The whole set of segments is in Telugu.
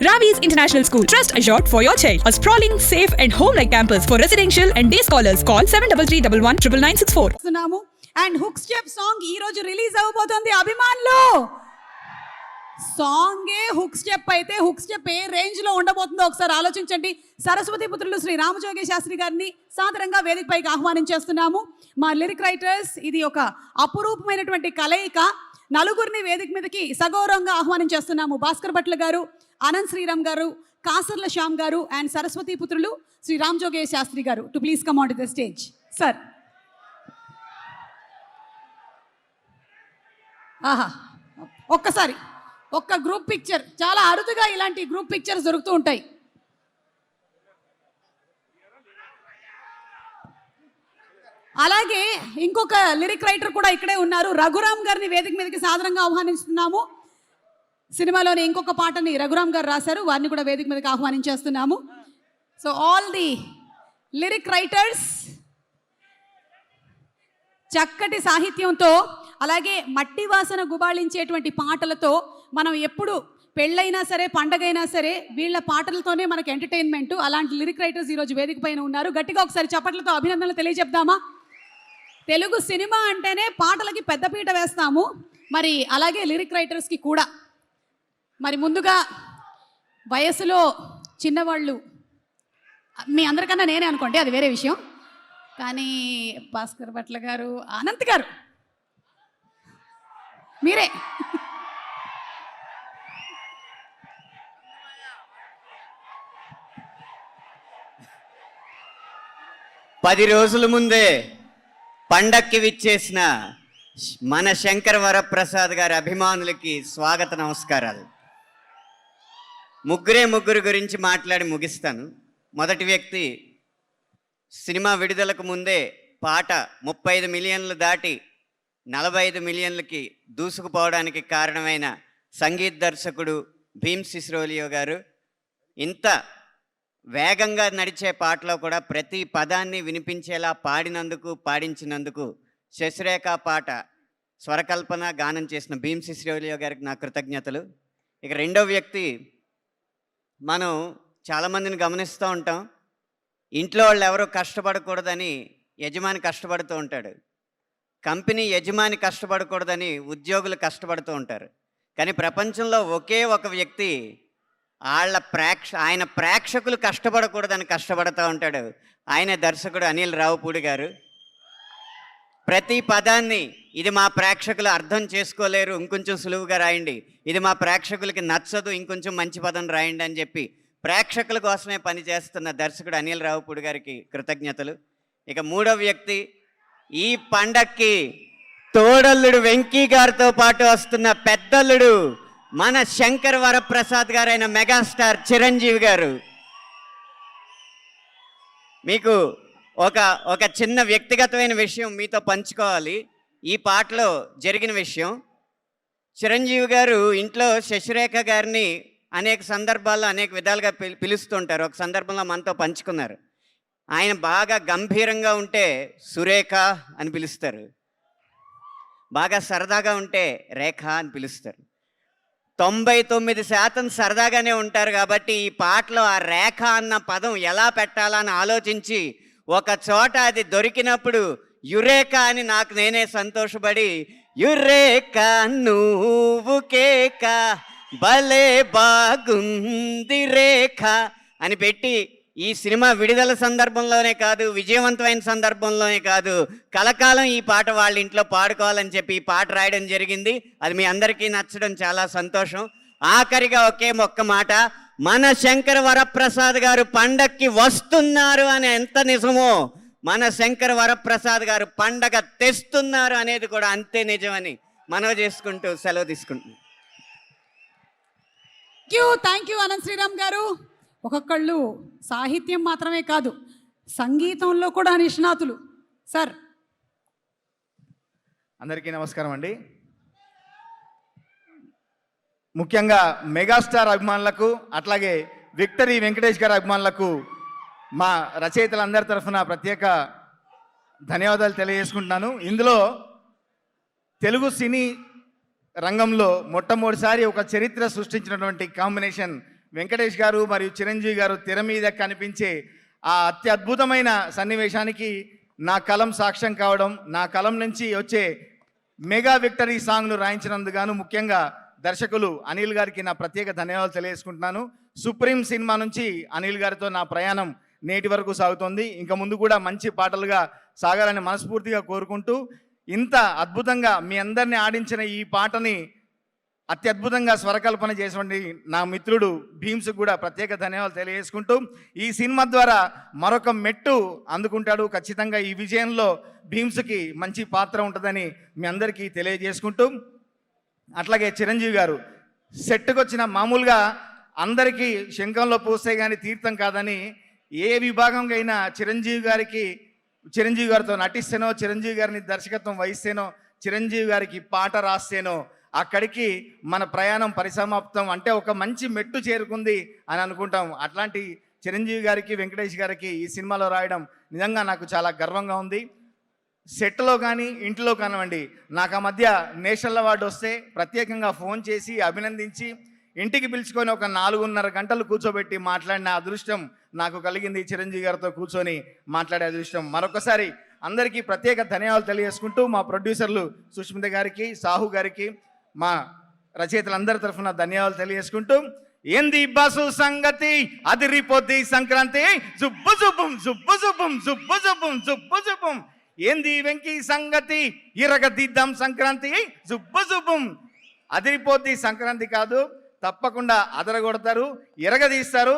Ravi's International School. Trust assured for your child. A sprawling, safe and home-like campus for residential and day scholars. Call 7331 and hook step song ఈ రోజు రిలీజ్ అవబోతోంది అభిమానులు. సాంగే హుక్ స్టెప్ అయితే హుక్ స్టెప్ ఏ రేంజ్ లో ఉండబోతుందో ఒకసారి ఆలోచించండి. సరస్వతి పుత్రులు శ్రీ రామజోగి శాస్త్రి గారిని సాదరంగా వేదికపైకి ఆహ్వానించేస్తున్నాము. మా లిరిక్ రైటర్స్, ఇది ఒక అపురూపమైనటువంటి కలయిక. నలుగురిని వేదిక మీదకి సగౌరవంగా ఆహ్వానించేస్తున్నాము. భాస్కర్ భట్ల గారు, అనంత్ శ్రీరామ్ గారు, కాసర్ల శ్యామ్ గారు అండ్ సరస్వతి పుత్రులు శ్రీ రామజోగి శాస్త్రి గారు to please come on to the stage. Sir, ఆహా, ఒక్కసారి ఒక్క గ్రూప్ పిక్చర్. చాలా అరుదుగా ఇలాంటి గ్రూప్ పిక్చర్స్ దొరుకుతూ ఉంటాయి. అలాగే ఇంకొక లిరిక్ రైటర్ కూడా ఇక్కడే ఉన్నారు. రఘురామ్ గారిని వేదిక మీదకి సాదరంగా ఆహ్వానిస్తున్నాము. సినిమాలోని ఇంకొక పాటని రఘురామ్ గారు రాశారు, వారిని కూడా వేదిక మీదకి ఆహ్వానించేస్తున్నాము. So all the lyric writers చక్కటి సాహిత్యంతో, అలాగే మట్టి వాసన గుబాళించేటువంటి పాటలతో మనం ఎప్పుడు పెళ్ళైనా సరే పండగైనా సరే వీళ్ళ పాటలతోనే మనకు ఎంటర్టైన్మెంట్. అలాంటి లిరిక్ రైటర్స్ ఈరోజు వేదిక పైన ఉన్నారు. గట్టిగా ఒకసారి చప్పట్లతో అభినందనలు తెలియజెప్దామా? తెలుగు సినిమా అంటేనే పాటలకి పెద్దపీట వేస్తాము, మరి అలాగే లిరిక్ రైటర్స్కి కూడా. మరి ముందుగా వయసులో చిన్నవాళ్ళు మీ అందరికన్నా నేనే అనుకోండి, అది వేరే విషయం. కానీ భాస్కర్ భట్ల గారు, అనంత్ గారు, మీరే. పది రోజుల ముందే పండక్కి విచ్చేసిన మన శంకర్ వరప్రసాద్ గారి అభిమానులకి స్వాగత నమస్కారాలు. ముగ్గురు గురించి మాట్లాడి ముగిస్తాను. మొదటి వ్యక్తి, సినిమా విడుదలకు ముందే పాట 35 మిలియన్లు దాటి 45 మిలియన్లకి దూసుకుపోవడానికి కారణమైన సంగీత దర్శకుడు భీమ్ సిస్రోలియో గారు. ఇంత వేగంగా నడిచే పాటలో కూడా ప్రతి పదాన్ని వినిపించేలా పాడించినందుకు శశిరేఖ పాట స్వరకల్పన గానం చేసిన భీమ్ సిస్రోలియో గారికి నా కృతజ్ఞతలు. ఇక రెండో వ్యక్తి, మనం చాలామందిని గమనిస్తూ ఉంటాం, ఇంట్లో వాళ్ళు ఎవరో కష్టపడకూడదని యజమాని కష్టపడుతూ ఉంటాడు, కంపెనీ యజమాని కష్టపడకూడదని ఉద్యోగులు కష్టపడుతూ ఉంటారు. కానీ ప్రపంచంలో ఒకే ఒక వ్యక్తి ఆయన ప్రేక్షకులు కష్టపడకూడదని కష్టపడుతూ ఉంటాడు. ఆయన దర్శకుడు అనిల్ రావుపూడి గారు. ప్రతి పదాన్ని ఇది మా ప్రేక్షకులు అర్థం చేసుకోలేరు, ఇంకొంచెం సులువుగా రాయండి, ఇది మా ప్రేక్షకులకి నచ్చదు, ఇంకొంచెం మంచి పదం రాయండి అని చెప్పి ప్రేక్షకుల కోసమే పనిచేస్తున్న దర్శకుడు అనిల్ రావుపూడి గారికి కృతజ్ఞతలు. ఇక మూడో వ్యక్తి, ఈ పండక్కి తోడల్లుడు వెంకీ గారితో పాటు వస్తున్న పెద్దల్లుడు మన శంకర్ వరప్రసాద్ గారైన మెగాస్టార్ చిరంజీవి గారు. మీకు ఒక చిన్న వ్యక్తిగతమైన విషయం మీతో పంచుకోవాలి. ఈ పాటలో జరిగిన విషయం, చిరంజీవి గారు ఇంట్లో శశిరేఖ గారిని అనేక సందర్భాల్లో అనేక విధాలుగా పిలుస్తుంటారు. ఒక సందర్భంలో మనతో పంచుకున్నారు. ఆయన బాగా గంభీరంగా ఉంటే సురేఖ అని పిలుస్తారు, బాగా సరదాగా ఉంటే రేఖ అని పిలుస్తారు. 99% సరదాగానే ఉంటారు. కాబట్టి ఈ పాటలో ఆ రేఖ అన్న పదం ఎలా పెట్టాలని ఆలోచించి ఒక చోట అది దొరికినప్పుడు యురేఖ అని నాకు నేనే సంతోషపడి, యురేఖ నువ్వు కేక భలే బాగుంది రేఖ అని పెట్టి ఈ సినిమా విడుదల సందర్భంలోనే కాదు, విజయవంతమైన సందర్భంలోనే కాదు, కలకాలం ఈ పాట వాళ్ళ ఇంట్లో పాడుకోవాలని చెప్పి ఈ పాట రాయడం జరిగింది. అది మీ అందరికీ నచ్చడం చాలా సంతోషం. ఆఖరిగా ఒక్క మాట, మన శంకర్ వరప్రసాద్ గారు పండక్కి వస్తున్నారు అని ఎంత నిజమో, మన శంకర్ వరప్రసాద్ గారు పండగ తెస్తున్నారు అనేది కూడా అంతే నిజమని మనవి చేసుకుంటూ సెలవు తీసుకుంటున్నాను. థ్యాంక్ యూ అనంత్ శ్రీరామ్ గారు. ఒక్కొక్కళ్ళు సాహిత్యం మాత్రమే కాదు, సంగీతంలో కూడా నిష్ణాతులు. సార్, అందరికీ నమస్కారం అండి. ముఖ్యంగా మెగాస్టార్ అభిమానులకు, అట్లాగే విక్టరీ వెంకటేష్ గారి అభిమానులకు మా రచయితలందరి తరఫున ప్రత్యేక ధన్యవాదాలు తెలియజేసుకుంటున్నాను. ఇందులో తెలుగు సినీ రంగంలో మొట్టమొదటిసారి ఒక చరిత్ర సృష్టించినటువంటి కాంబినేషన్ వెంకటేష్ గారు మరియు చిరంజీవి గారు తెర మీద కనిపించే ఆ అత్యద్భుతమైన సన్నివేశానికి నా కలం సాక్ష్యం కావడం, నా కలం నుంచి వచ్చే మెగా విక్టరీ సాంగ్ను రాయించినందుకు ముఖ్యంగా దర్శకులు అనిల్ గారికి నా ప్రత్యేక ధన్యవాదాలు తెలియజేసుకుంటున్నాను. సుప్రీం సినిమా నుంచి అనిల్ గారితో నా ప్రయాణం నేటి వరకు సాగుతోంది. ఇంకా ముందు కూడా మంచి పాటలుగా సాగాలని మనస్ఫూర్తిగా కోరుకుంటూ, ఇంత అద్భుతంగా మీ అందరినీ ఆడించిన ఈ పాటని అత్యద్భుతంగా స్వరకల్పన చేసినటువంటి నా మిత్రుడు భీమ్స్కి కూడా ప్రత్యేక ధన్యవాదాలు తెలియజేసుకుంటూ, ఈ సినిమా ద్వారా మరొక మెట్టు అందుకుంటాడు. ఖచ్చితంగా ఈ విజయంలో భీమ్స్కి మంచి పాత్ర ఉంటుందని మీ అందరికీ తెలియజేసుకుంటూ, అట్లాగే చిరంజీవి గారు సెట్కి వచ్చిన మామూలుగా అందరికీ శంఖంలో పూస్తే కానీ తీర్థం కాదని, ఏ విభాగంగా అయినా చిరంజీవి గారితో నటిస్తేనో, చిరంజీవి గారిని దర్శకత్వం వహిస్తేనో, చిరంజీవి గారికి పాట రాస్తేనో అక్కడికి మన ప్రయాణం పరిసమాప్తం, అంటే ఒక మంచి మెట్టు చేరుకుంది అని అనుకుంటాం. అట్లాంటి చిరంజీవి గారికి, వెంకటేష్ గారికి ఈ సినిమాలో రాయడం నిజంగా నాకు చాలా గర్వంగా ఉంది. సెట్లో కానీ ఇంట్లో కానివ్వండి, నాకు ఆ మధ్య నేషనల్ అవార్డు వస్తే ప్రత్యేకంగా ఫోన్ చేసి అభినందించి ఇంటికి పిలుచుకొని ఒక 4.5 గంటలు కూర్చోబెట్టి మాట్లాడిన అదృష్టం నాకు కలిగింది. చిరంజీవి గారితో కూర్చొని మాట్లాడే అదృష్టం. మరొకసారి అందరికీ ప్రత్యేక ధన్యవాదాలు తెలియజేసుకుంటూ, మా ప్రొడ్యూసర్లు సుష్మిత గారికి, సాహు గారికి, మా రచయితలందరి తరఫున ధన్యవాదాలు తెలియజేసుకుంటూ, ఏంది బస్సు సంగతి అదిరిపోద్ది సంక్రాంతి, జుబ్బు జుబ్బుం జుబ్బు జుబ్బుం జుబ్బు జుబ్బుం జుబ్బు జుబ్బుం, ఏంది వెంకీ సంగతి ఇరగదిద్దాం సంక్రాంతి, జుబ్బు జుబ్బుం. అదిరిపోద్ది సంక్రాంతి కాదు, తప్పకుండా అదరగొడతారు, ఎరగదీస్తారు.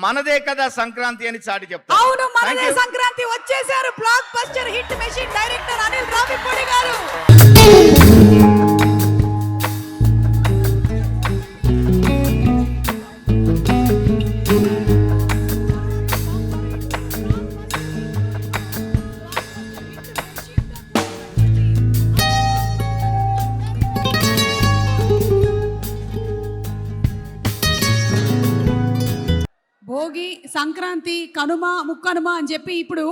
మనదే కదా సంక్రాంతి అని చాటి చెప్తారు. అవును, మనదే సంక్రాంతి. వచ్చేసారు block buster hit machine director Anil Ravipudi గారు. భోగి, సంక్రాంతి, కనుమ, ముక్కనుమ అని చెప్పి ఇప్పుడు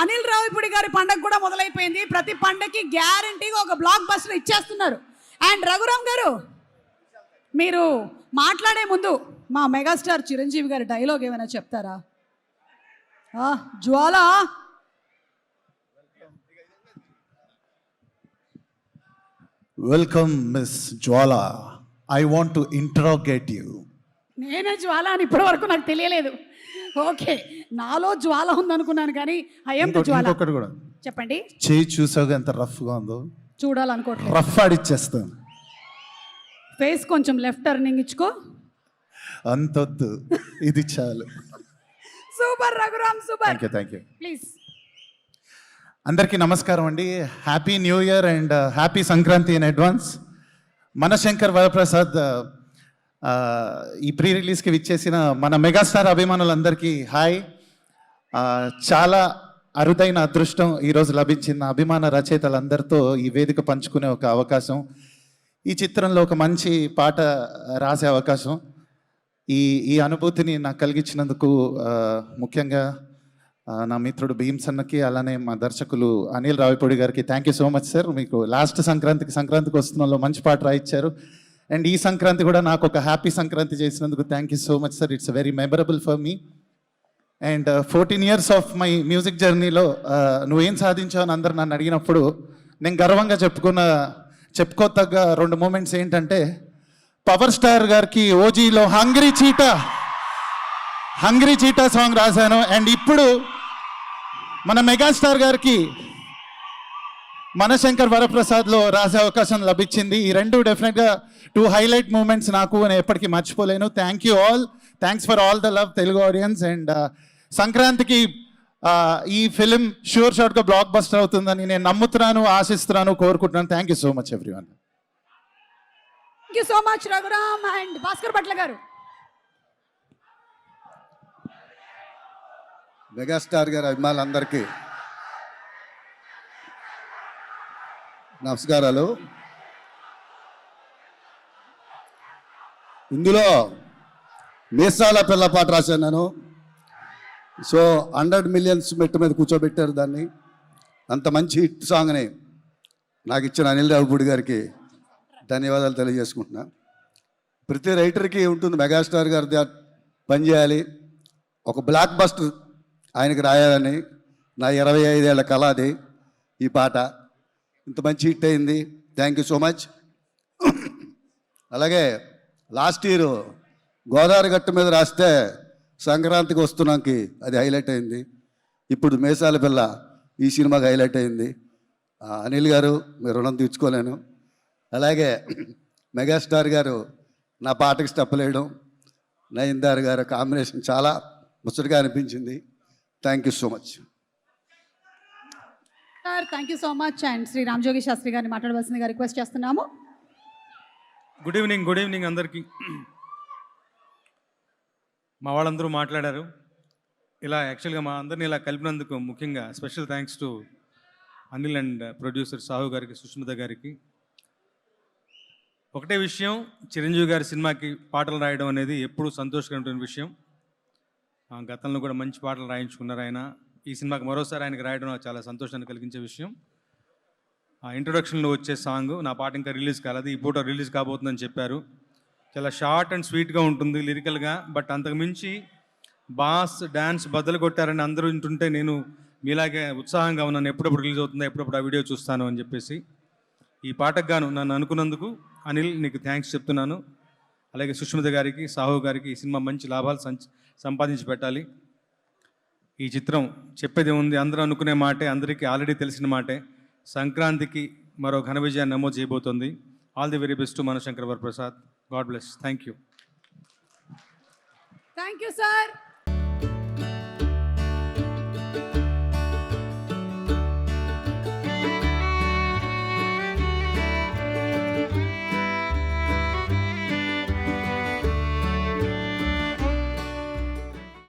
అనిల్ రావిపూడి గారి పండగ కూడా మొదలైపోయింది. ప్రతి పండగకి గ్యారంటీగా ఒక బ్లాక్ బస్టర్ ఇచ్చేస్తున్నారు. అండ్ రఘురామ్ గారు, మీరు మాట్లాడే ముందు మా మెగాస్టార్ చిరంజీవి గారి డైలాగ్ ఏమైనా చెప్తారా? జ్వాల, Welcome, Miss Jwala. I want to interrogate you. నేనే జ్వాల అని ఇప్పటి వరకు నాకు తెలియలేదు. ఓకే, నాలో జ్వాల ఉందనుకున్నాను కానీ ఐఎమ్ జ్వాల. ఇంకొకటి కూడా చెప్పండి. చేయి చూసావుగా ఎంత రఫ్గా ఉందో, చూడాలనుకోవట్లేదు. రఫ్ ఆడిచ్చేస్తాను. ఫేస్ కొంచెం లెఫ్ట్ టర్నింగ్ ఇచ్చుకో. అంతొద్దు, ఇది చాలు. Super Raghuram, super. Thank you. Please. అందరికీ నమస్కారం అండి. Happy new year and happy Sankranti in advance. Manashankar Varaprasad ఈ ప్రీ రిలీజ్కి విచ్చేసిన మన మెగాస్టార్ అభిమానులందరికీ హాయ్. చాలా అరుదైన అదృష్టం ఈరోజు లభించిన అభిమాన రచయితలందరితో ఈ వేదిక పంచుకునే ఒక అవకాశం, ఈ చిత్రంలో ఒక మంచి పాట రాసే అవకాశం, ఈ అనుభూతిని నాకు కలిగించినందుకు ముఖ్యంగా నా మిత్రుడు భీమ్స్ అన్నకి, అలానే మా దర్శకులు అనిల్ రావిపూడి గారికి thank you so much sir. మీకు లాస్ట్ సంక్రాంతికి వస్తున్నలో మంచి పాట రాయించారు. అండ్ ఈ సంక్రాంతి కూడా నాకు ఒక హ్యాపీ సంక్రాంతి చేసినందుకు thank you so much sir. It's very memorable for me. And 14 years of my music జర్నీలో నువ్వేం సాధించావు అని అందరు నన్ను అడిగినప్పుడు నేను గర్వంగా చెప్పుకోతగ్గ 2 మూమెంట్స్ ఏంటంటే, పవర్ స్టార్ గారికి ఓజీలో హంగ్రీ చీటా సాంగ్ రాశాను. అండ్ ఇప్పుడు మన మెగాస్టార్ గారికి మనశంకర్ వరప్రసాద్లో రాసే అవకాశం లభించింది. ఈ 2 డెఫినెట్గా 2 హైలైట్ మూమెంట్స్ నాకు, నేను ఎప్పటికీ మర్చిపోలేను. Thank you all. Thanks for all the love Telugu audience. And సంక్రాంతికి ఈ ఫిలిం షార్ట్గా బ్లాక్ బస్టర్ అవుతుందని నేను నమ్ముతున్నాను, ఆశిస్తున్నాను, కోరుకుంటున్నాను. Thank you so much everyone. Thank you so much Raghuram and Bhaskar Bhatla గారు. మెగాస్టార్ గారి అభిమానులందరికీ నమస్కారాలు. ఇందులో మీసాల పిల్ల పాట రాశాను నేను. సో 100 millions మెట్టు మీద కూర్చోబెట్టారు దాన్ని. అంత మంచి హిట్ సాంగ్ని నాకు ఇచ్చిన అనిల్ రావిపూడి గారికి ధన్యవాదాలు తెలియజేసుకుంటున్నా. ప్రతి రైటర్కి ఉంటుంది మెగాస్టార్ గారి పనిచేయాలి. ఒక బ్లాక్ బస్టర్ ఆయనకి రాయాలని నా 25 ఏళ్ల కళ అది. ఈ పాట ఇంత మంచి హిట్ అయింది. Thank you so much. అలాగే లాస్ట్ ఇయర్ గోదావరి గట్టు మీద రాస్తే సంక్రాంతికి వస్తున్నాకి అది హైలైట్ అయింది. ఇప్పుడు మేసాల పిల్ల ఈ సినిమాకి హైలైట్ అయింది. అనిల్ గారు మీరు రుణం తీర్చుకోలేను. అలాగే మెగాస్టార్ గారు నా పాటకి స్టెప్ వేయడం, నయన్దార్ గారు కాంబినేషన్ చాలా ముచ్చటగా అనిపించింది. Thank you so much sir. Thank you so much. And Shri Ramajogi Sastry గారిని మాట్లాడవలసిందిగా రిక్వెస్ట్ చేస్తున్నాము. గుడ్ ఈవినింగ్ అందరికీ. మా వాళ్ళందరూ మాట్లాడారు. ఇలా యాక్చువల్గా మా అందరినీ ఇలా కలిపినందుకు ముఖ్యంగా special thanks to Anil and producer Sahu గారికి, సుష్మిత గారికి. ఒకటే విషయం, చిరంజీవి గారి సినిమాకి పాటలు రాయడం అనేది ఎప్పుడూ సంతోషకరమైన విషయం. గతంలో కూడా మంచి పాటలు రాయించుకున్నారు ఆయన. ఈ సినిమాకి మరోసారి ఆయనకి రాయడం నాకు చాలా సంతోషాన్ని కలిగించే విషయం. ఇంట్రొడక్షన్లో వచ్చే సాంగ్ నా పాట ఇంకా రిలీజ్ కాలేదు, ఈ పూట రిలీజ్ కాబోతుందని చెప్పారు. చాలా షార్ట్ అండ్ స్వీట్గా ఉంటుంది లిరికల్గా. బట్ అంతకుమించి బాస్ డ్యాన్స్ బద్దలు కొట్టారని అందరూ వింటుంటే నేను మీలాగే ఉత్సాహంగా ఉన్నాను. ఎప్పుడప్పుడు రిలీజ్ అవుతుందో, ఎప్పుడప్పుడు ఆ వీడియో చూస్తాను అని చెప్పేసి. ఈ పాటకు గాను నన్ను అనుకున్నందుకు అనిల్ నీకు థ్యాంక్స్ చెప్తున్నాను. అలాగే సుష్మిత గారికి, సాహు గారికి ఈ సినిమా మంచి లాభాలు సంపాదించి పెట్టాలి. ఈ చిత్రం చెప్పేది ఉంది, అందరూ అనుకునే మాటే, అందరికీ ఆల్రెడీ తెలిసిన మాటే. సంక్రాంతికి మరో ఘన విజయాన్ని నమోదు చేయబోతోంది. All the very best to Manashankar Varaprasad. God bless. Thank you. Thank you sir.